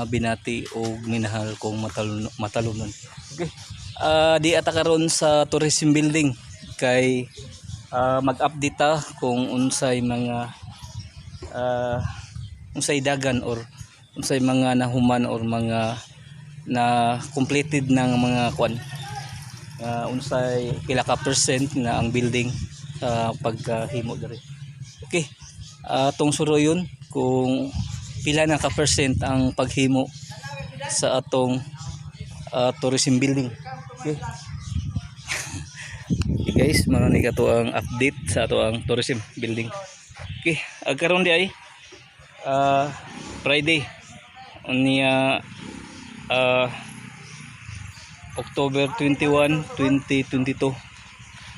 mga binati o minahal kong matalunon. Okay. Di ata karon sa tourism building kay mag-update ta kung unsay mga unsay dagan or unsay mga nahuman or mga na completed ng mga kwan. Unsay pila ka percent na ang building sa pagkahimo diri. Okay. Tong suro yun kung pila na ka percent ang paghimo sa atong tourism building. Okay. Okay guys, manani ka to ang update sa ato ang tourism building. Okay, agkaron di ay Friday unya October 21, 2022.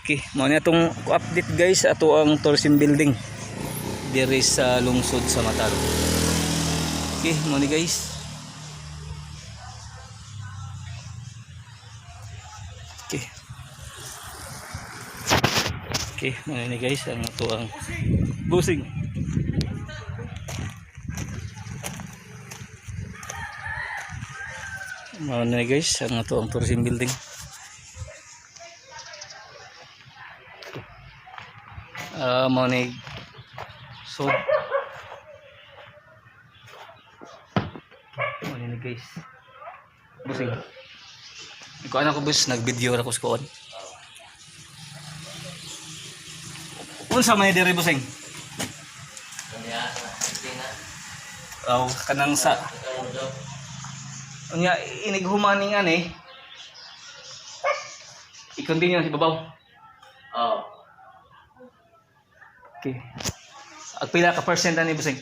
Okay, mao na itong update guys ato ang tourism building diri sa lungsod sa Mataro. Okay, mao ni guys. Okay. Okay, mao ni guys ang ato ang busing. Mao ni guys ang ato ang tourism building. Mao ni so mao ni guys. Busing. Ikaw ana ko bus nag-video ra ko sa kuon. Unsa man diri busing? Kanang sa unya inighumaning ani. I-continue si babaw. Okay. Agpila ka percent ani busing?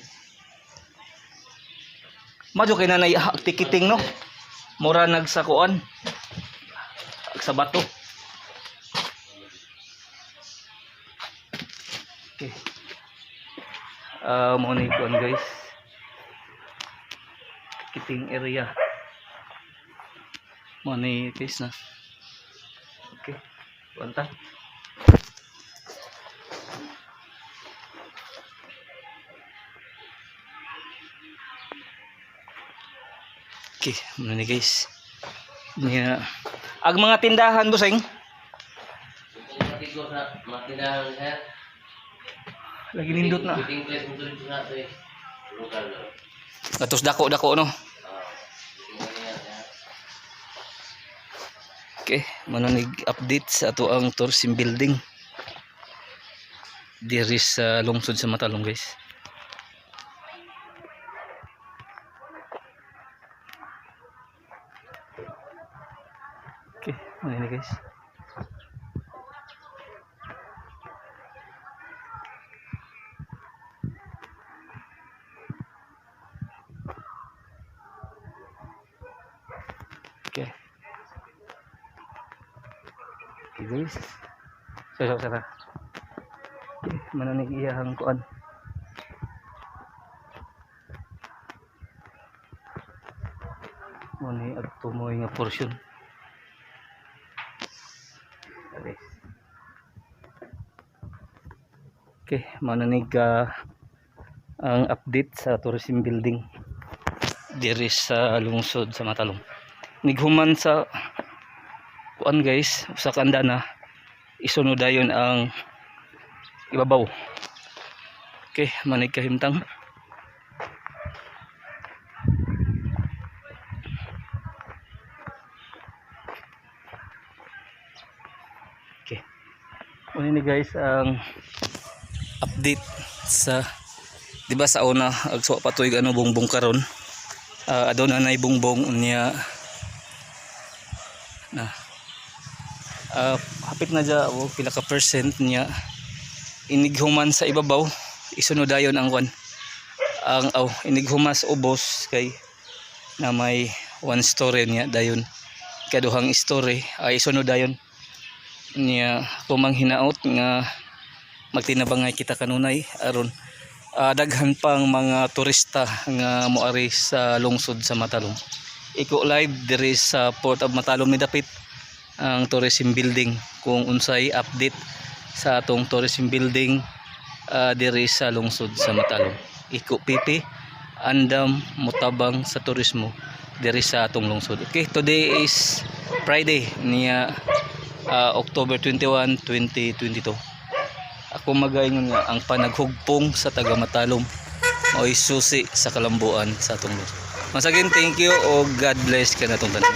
Madyo kay nanay ticketing no. Mura nagsakuan. Sa bato. Okay. Mo ni kuan guys. Ticketing area. Mo ni guys na. Okay. Kuanta. Okay, muna ni guys. Yeah. Ag mga tindahan busing. Lagi nindot na. Atos dako-dako no. Okay, mananig update sa ato ang tourism building diri sa lungsod sa Matalom guys. Okay, ano guys. Okay. Okay guys. Sara. Okay, mananig iyahang kuan. Mani adto mo nga portion. Okay, mananig ang update sa tourism building diri sa lungsod sa Matalom. Nighuman sa kuan guys, sa kanda na isunod dayon ang ibabaw. Okay, manig kahimtang. Okay. Una ni guys ang update sa diba sa una agsuwa pa tuig ano bongbong karon. Aduna nay bongbong unya na hapit na dya pila ka percent niya inighuman sa ibabaw isunod dayon ang kwan ang inighumas ubos kay na may one story niya dayon kaduhang story ay isunod dayon niya pumanghinaot nga magtinabangay kita kanunay aron daghan pang mga turista nga moari sa lungsod sa Matalom. Iko live diri sa Port of Matalom ni dapit ang tourism building kung unsay update sa atong tourism building diri sa lungsod sa Matalom. Iko pipi andam mutabang sa turismo diri sa atong lungsod. Okay, today is Friday niya October 21, 2022. Ako magaingon nga ang panaghugpong sa taga Matalom mao'y susi sa kalambuan sa atong lungsod. Once again, thank you o God bless ka na itong tanan.